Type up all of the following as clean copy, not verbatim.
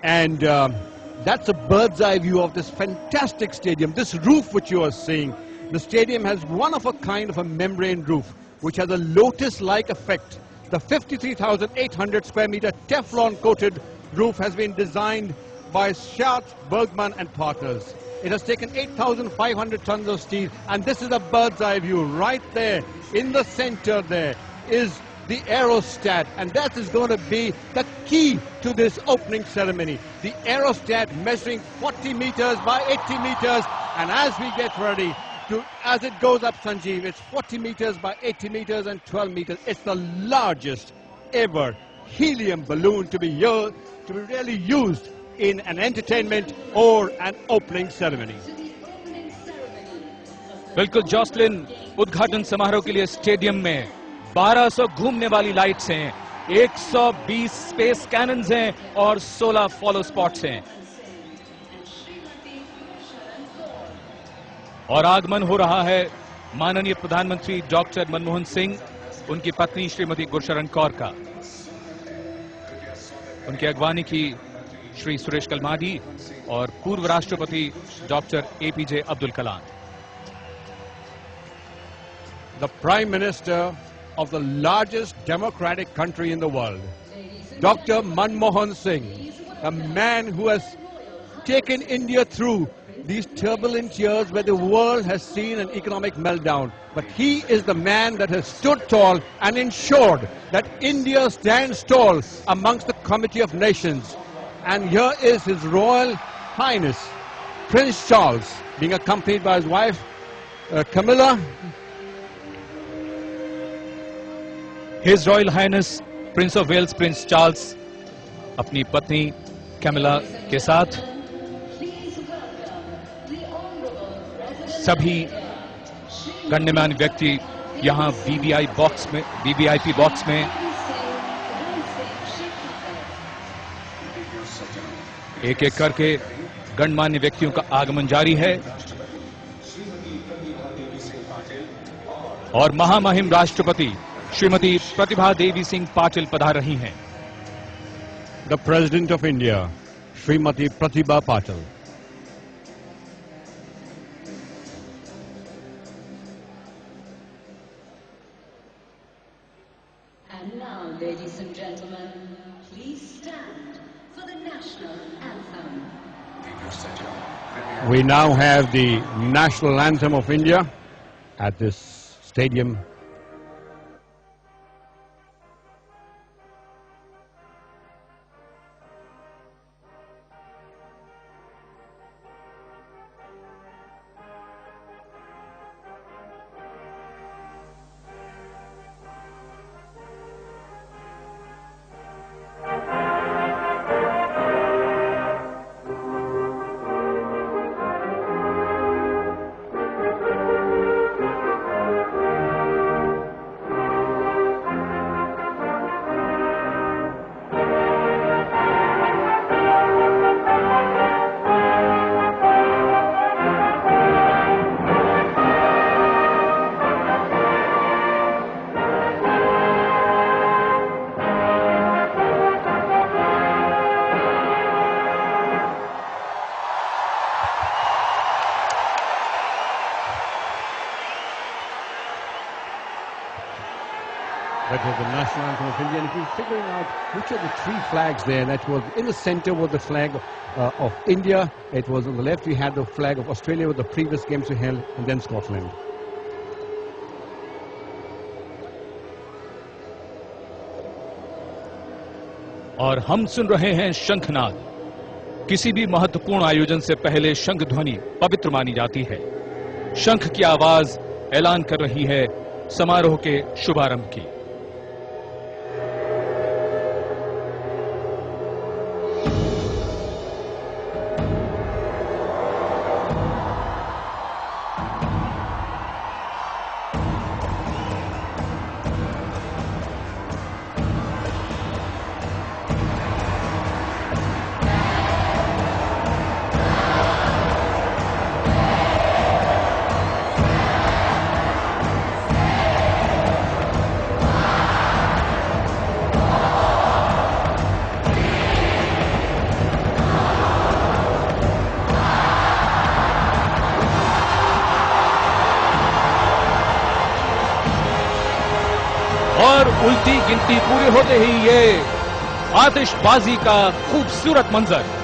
And that's a bird's eye view of this fantastic stadium. This roof which you are seeing, the stadium has one of a kind of a membrane roof which has a lotus-like effect. The 53,800 square meter Teflon coated roof has been designed by Schatz, Bergman and Partners. It has taken 8,500 tons of steel, and this is a bird's eye view. Right there in the center there is the aerostat, and that is going to be the key to this opening ceremony. The aerostat measuring 40 meters by 80 meters, and as we get ready, as it goes up, Sanjeev, it's 40 meters by 80 meters and 12 meters. It's the largest ever helium balloon to be really used in an entertainment or an opening ceremony. बिल्कुल Jocelyn, उद्घाटन समारोह के लिए stadium में 1200 घूमने वाली lights हैं, 120 space cannons हैं और 16 फॉलो स्पॉट्स हैं। और आगमन हो रहा है माननीय प्रधानमंत्री डॉक्टर मनमोहन सिंह, उनकी पत्नी श्रीमती गुरशरण कौर का। उनकी अगवानी की श्री सुरेश कलमाडी और पूर्व राष्ट्रपति doctor APJ Abdul Kalam. The Prime Minister of the largest democratic country in the world, Dr. Manmohan Singh, a man who has taken India through these turbulent years where the world has seen an economic meltdown. But he is the man that has stood tall and ensured that India stands tall amongst the Committee of Nations. And here is His Royal Highness, Prince Charles, being accompanied by his wife, Camilla. His Royal Highness, Prince of Wales, Prince Charles, अपनी पत्नी Camilla के साथ सभी गण्यमान्य व्यक्ति यहां VVIP box में एक एक करके गणमान्य व्यक्तियों का आगमन जारी है और महामहिम राष्ट्रपति श्रीमती प्रतिभा देवी सिंह पाटिल पधार रही हैं। The President of India, Srimati Pratibha Patil. And now, ladies and gentlemen, please stand for the national anthem. We now have the national anthem of India at this stadium. That was the national anthem of India. And if you're figuring out which are the three flags there, that was in the center was the flag of India. It was on the left we had the flag of Australia with the previous games we held, and then Scotland. और हम सुन रहे हैं शंखनाद। किसी भी महत्वपूर्ण आयोजन से पहले शंख ध्वनि पवित्र मानी जाती है। शंख की आवाज ऐलान कर रही है समारोह के शुभारंभ की। उल्टी गिनती पूरी होते ही ये आतिशबाजी का खूबसूरत मंजर।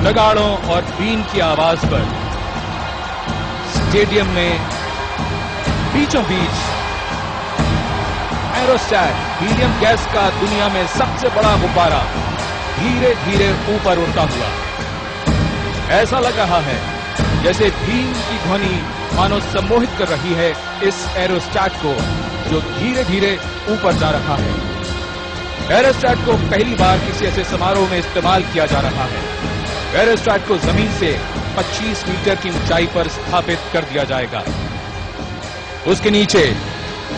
नगाड़ों और बीन की आवाज पर स्टेडियम में बीचों बीच एरोस्टैट हीलियम गैस का दुनिया में सबसे बड़ा गुब्बारा धीरे धीरे ऊपर उड़ता हुआ। ऐसा लग रहा है जैसे बीन की ध्वनि मानो सम्मोहित कर रही है इस एरोस्टैट को, जो धीरे धीरे ऊपर जा रहा है। एरोस्टैट को पहली बार किसी ऐसे समारोह में इस्तेमाल किया जा रहा है। एरोस्टैट को जमीन से 25 मीटर की ऊंचाई पर स्थापित कर दिया जाएगा। उसके नीचे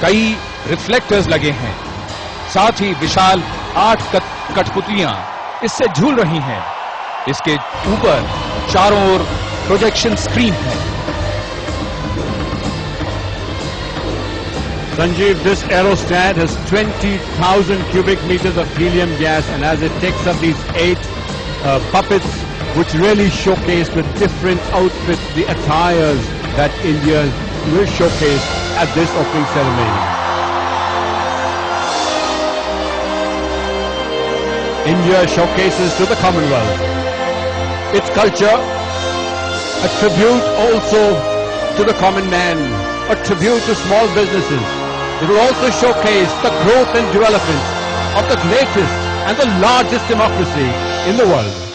कई रिफ्लेक्टर्स लगे हैं, साथ ही विशाल 8 कठपुतलियां इससे झूल रही हैं। इसके ऊपर चारों ओर प्रोजेक्शन स्क्रीन है। Sanjeev, this aerostat has 20,000 cubic meters of helium gas, and as it takes up these 8 puppets, which really showcase the different outfits, the attires that India will showcase at this opening ceremony. India showcases to the Commonwealth its culture, a tribute also to the common man, a tribute to small businesses. It will also showcase the growth and development of the greatest and the largest democracy in the world.